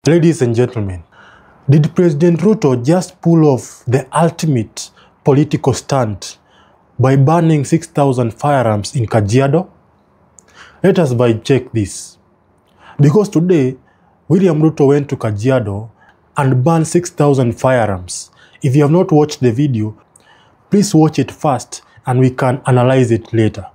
Ladies and gentlemen, did President Ruto just pull off the ultimate political stunt by banning 6,000 firearms in Kajiado? Let us check this. Because today, William Ruto went to Kajiado and banned 6,000 firearms. If you have not watched the video, please watch it first and we can analyze it later.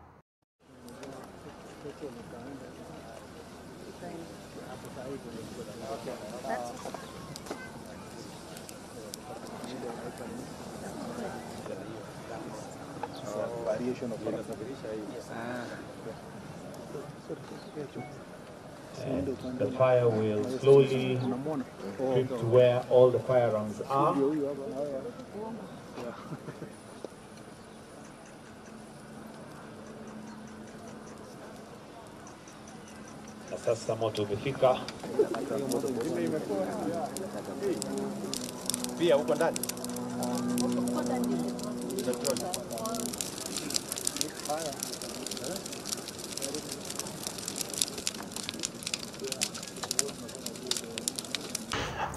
The fire will slowly drift to where all the firearms are. Na sasa moto umefika. Pia huko ndani.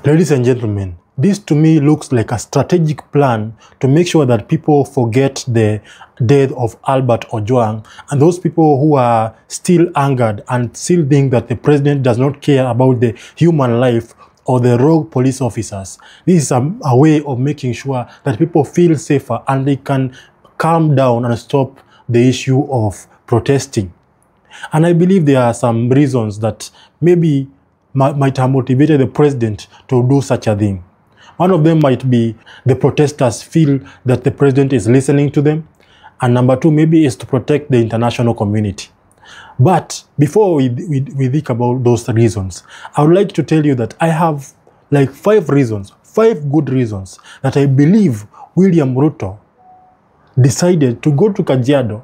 Ladies and gentlemen, this to me looks like a strategic plan to make sure that people forget the death of Albert Ojwang, and those people who are still angered and still think that the president does not care about the human life or the rogue police officers. This is a way of making sure that people feel safer and they can calm down and stop the issue of protesting. And I believe there are some reasons that maybe might have motivated the president to do such a thing. One of them might be the protesters feel that the president is listening to them. And number two, maybe is to protect the international community. But before we think about those reasons, I would like to tell you that I have like 5 good reasons that I believe William Ruto decided to go to Kajiado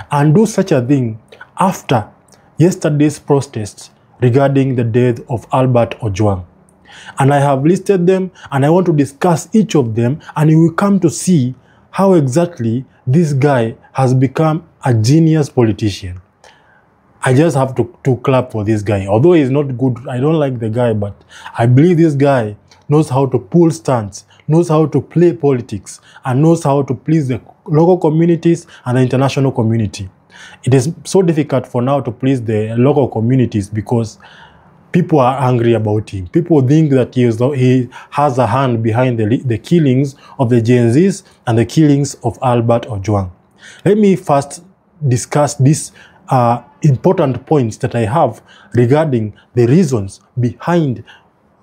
and do such a thing after yesterday's protests regarding the death of Albert Ojwang. And I have listed them and I want to discuss each of them, and you will come to see how exactly this guy has become a genius politician. I just have to clap for this guy. Although he's not good, I don't like the guy, but I believe this guy knows how to pull stunts, knows how to play politics, and knows how to please the local communities and the international community. It is so difficult for now to please the local communities because people are angry about him. People think that he has a hand behind the killings of the Gen Zs and the killings of Albert Ojwang. Let me first discuss these important points that I have regarding the reasons behind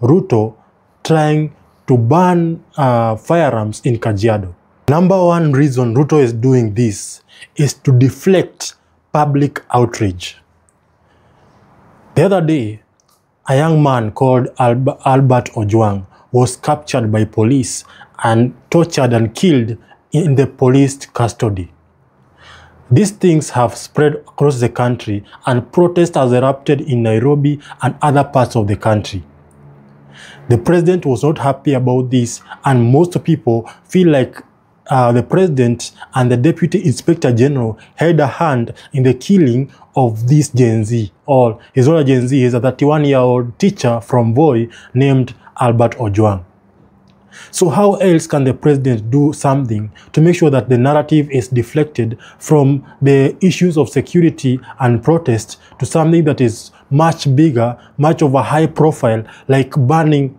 Ruto trying to ban firearms in Kajiado. Number one reason Ruto is doing this is to deflect public outrage. The other day, a young man called Albert Ojwang was captured by police and tortured and killed in the police custody. These things have spread across the country and protests have erupted in Nairobi and other parts of the country. The president was not happy about this, and most people feel like the president and the deputy inspector general had a hand in the killing of this Gen Z. Or he's not a Gen Z, he's a 31-year-old teacher from Voi named Albert Ojwang. So how else can the president do something to make sure that the narrative is deflected from the issues of security and protest to something that is much bigger, much of a high profile, like banning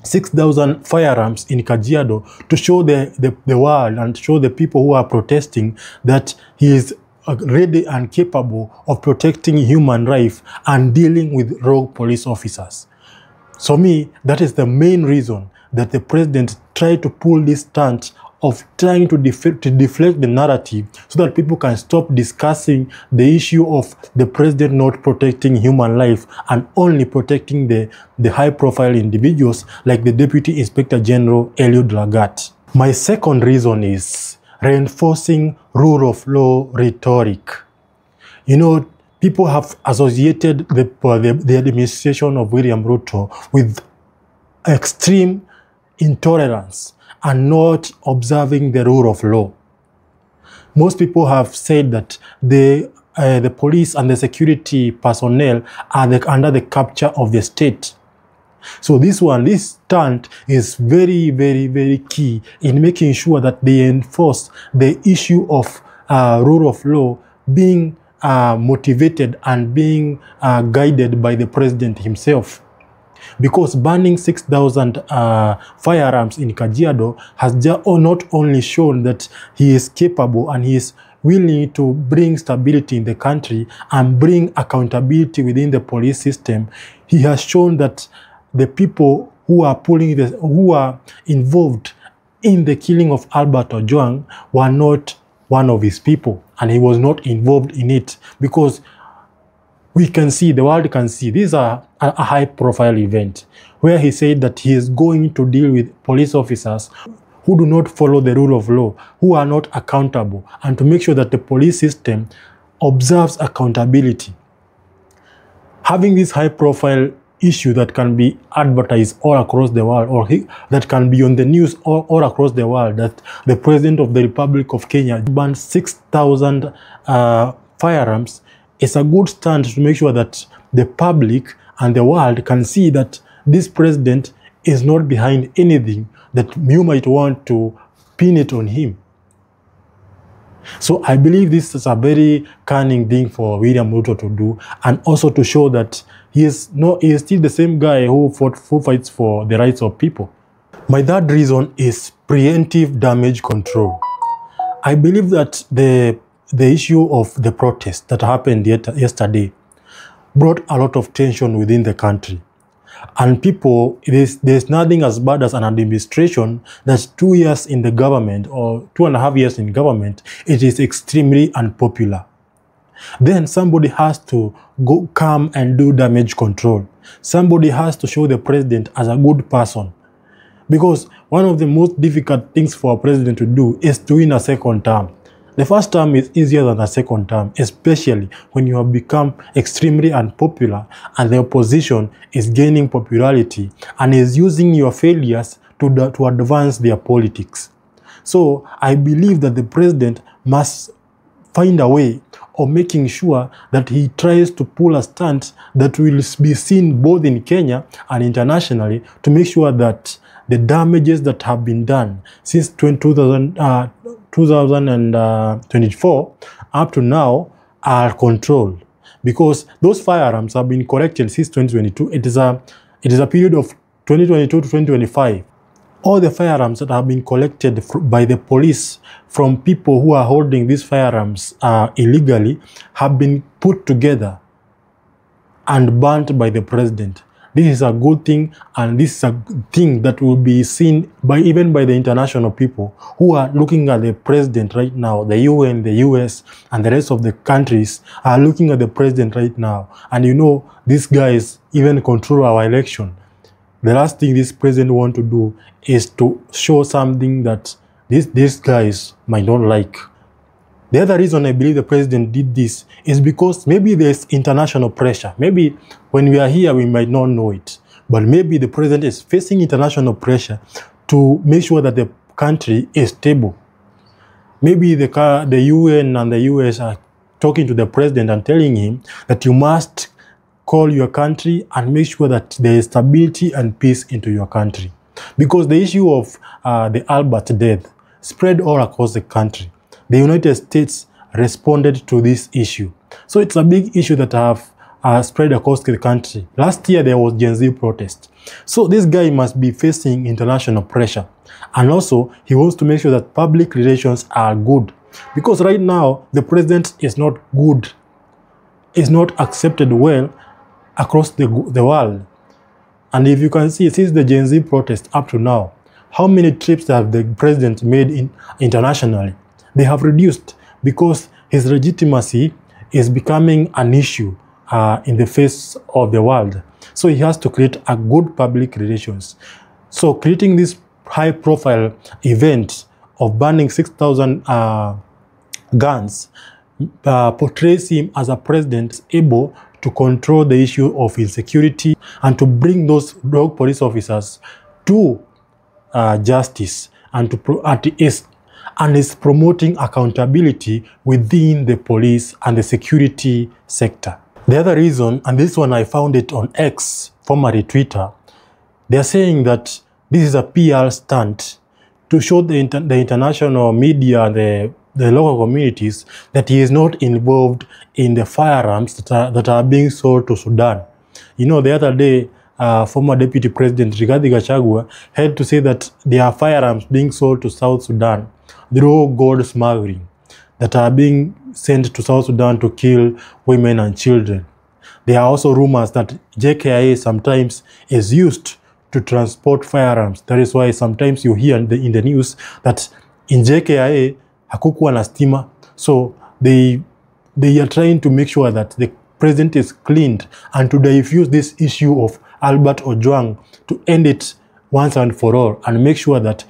6,000 firearms in Kajiado, to show the world and show the people who are protesting that he is ready and capable of protecting human life and dealing with rogue police officers. So that is the main reason that the president tried to pull this stunt of trying to deflect the narrative so that people can stop discussing the issue of the president not protecting human life and only protecting the high-profile individuals like the Deputy Inspector General Eliud Lagat. My second reason is reinforcing rule of law rhetoric. You know, people have associated the administration of William Ruto with extreme intolerance and not observing the rule of law. Most people have said that the police and the security personnel are under the capture of the state. So this stunt is very, very, very key in making sure that they enforce the issue of rule of law being motivated and being guided by the president himself. Because banning 6,000 firearms in Kajiado has not only shown that he is capable and he is willing to bring stability in the country and bring accountability within the police system, he has shown that the people who are involved in the killing of Albert Ojwang were not one of his people, and he was not involved in it, because we can see, the world can see, this is a high-profile event where he said that he is going to deal with police officers who do not follow the rule of law, who are not accountable, and to make sure that the police system observes accountability. Having this high-profile issue that can be advertised all across the world, or that can be on the news all across the world, that the President of the Republic of Kenya banned 6,000 firearms, is a good stand to make sure that the public and the world can see that this president is not behind anything that you might want to pin it on him. So I believe this is a very cunning thing for William Ruto to do, and also to show that he is still the same guy who fights for the rights of people. My third reason is preemptive damage control. I believe that the issue of the protest that happened yesterday brought a lot of tension within the country. And people, there's nothing as bad as an administration that's 2 years in the government, or 2.5 years in government, it is extremely unpopular. Then somebody has to come and do damage control. Somebody has to show the president as a good person. Because one of the most difficult things for a president to do is to win a second term. The first term is easier than the second term, especially when you have become extremely unpopular and the opposition is gaining popularity and is using your failures to advance their politics. So I believe that the president must find a way of making sure that he tries to pull a stunt that will be seen both in Kenya and internationally, to make sure that the damages that have been done since 2024 up to now are controlled, because those firearms have been collected since 2022. It is a period of 2022 to 2025. All the firearms that have been collected by the police from people who are holding these firearms illegally have been put together and burnt by the president. This is a good thing, and this is a thing that will be seen even by the international people who are looking at the president right now. The UN, the US, and the rest of the countries are looking at the president right now. And you know, these guys even control our election. The last thing this president wants to do is to show something that these guys might not like. The other reason I believe the president did this is because maybe there's international pressure. Maybe when we are here, we might not know it. But maybe the president is facing international pressure to make sure that the country is stable. Maybe the UN and the US are talking to the president and telling him that you must call your country and make sure that there is stability and peace into your country. Because the issue of the Albert death spread all across the country. The United States responded to this issue. So it's a big issue that have spread across the country. Last year, there was Gen Z protest. So this guy must be facing international pressure. And also, he wants to make sure that public relations are good. Because right now, the president is not good, is not accepted well across the world. And if you can see, since the Gen Z protest up to now, how many trips have the president made internationally? They have reduced, because his legitimacy is becoming an issue in the face of the world. So he has to create a good public relations. So creating this high-profile event of banning 6,000 guns portrays him as a president able to control the issue of insecurity and to bring those rogue police officers to justice, and is promoting accountability within the police and the security sector. The other reason, and this one I found it on X, formerly Twitter, They are saying that this is a PR stunt to show the international media and the local communities that he is not involved in the firearms that are being sold to Sudan. You know, the other day, former Deputy President Rigathi Gachagua had to say that there are firearms being sold to South Sudan through gold smuggling that are being sent to South Sudan to kill women and children. There are also rumors that JKIA sometimes is used to transport firearms. That is why sometimes you hear in the news that in JKIA, hakukuwa na stima. So they are trying to make sure that the president is cleaned and to diffuse this issue of Albert Ojwang, to end it once and for all and make sure that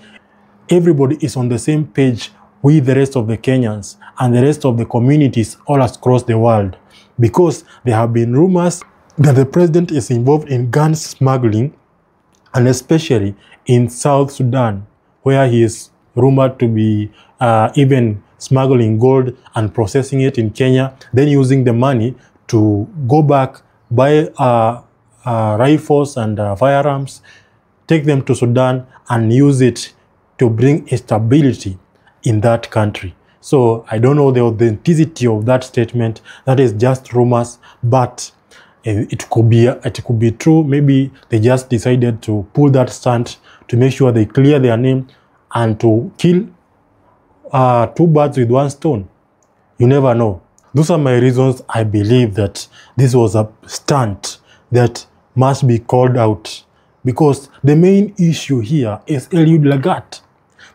everybody is on the same page with the rest of the Kenyans and the rest of the communities all across the world. Because there have been rumors that the president is involved in gun smuggling, and especially in South Sudan, where he is rumored to be even smuggling gold and processing it in Kenya, then using the money to go back, buy rifles and firearms, take them to Sudan and use it to bring instability in that country. So I don't know the authenticity of that statement. That is just rumors, but it could be true. Maybe they just decided to pull that stunt to make sure they clear their name and to kill two birds with one stone. You never know. Those are my reasons. I believe that this was a stunt that must be called out, because the main issue here is Eliud Lagat.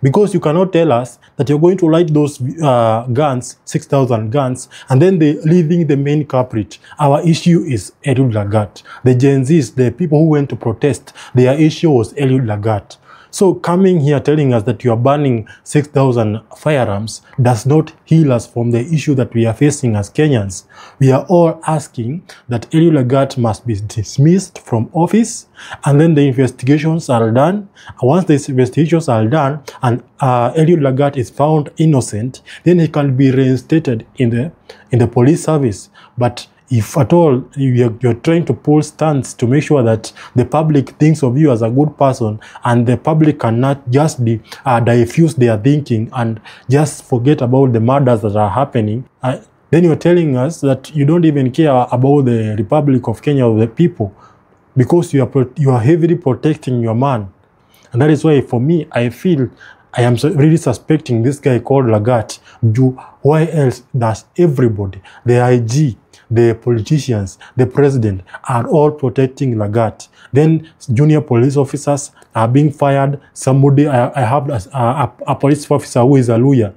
Because you cannot tell us that you're going to light those guns, 6,000 guns, and then they're leaving the main culprit. Our issue is Eliud Lagat. The Gen Zs, the people who went to protest, their issue was Eliud Lagat. So coming here telling us that you are banning 6,000 firearms does not heal us from the issue that we are facing as Kenyans. We are all asking that Eliud Lagat must be dismissed from office, and then the investigations are done. Once the investigations are done and Eliud Lagat is found innocent, then he can be reinstated in the police service. But if at all you're trying to pull stunts to make sure that the public thinks of you as a good person, and the public cannot just diffuse their thinking and just forget about the murders that are happening, then you're telling us that you don't even care about the Republic of Kenya or the people, because you are heavily protecting your man. And that is why, for me, I feel I am really suspecting this guy called Lagat. Why else does everybody, the IG, the politicians, the president, are all protecting Lagat? Then junior police officers are being fired. Somebody, I have a police officer who is a lawyer.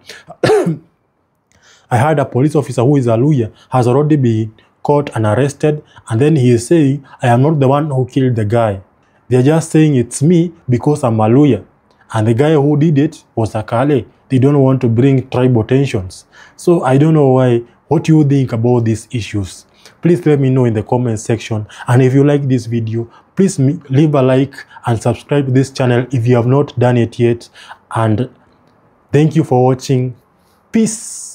I heard a police officer who is a lawyer has already been caught and arrested, and then he is saying, I am not the one who killed the guy. They are just saying it's me because I'm a lawyer. And the guy who did it was a Kale. They don't want to bring tribal tensions. So I don't know what you think about these issues. Please let me know in the comment section. And if you like this video, please leave a like and subscribe to this channel if you have not done it yet. And thank you for watching. Peace.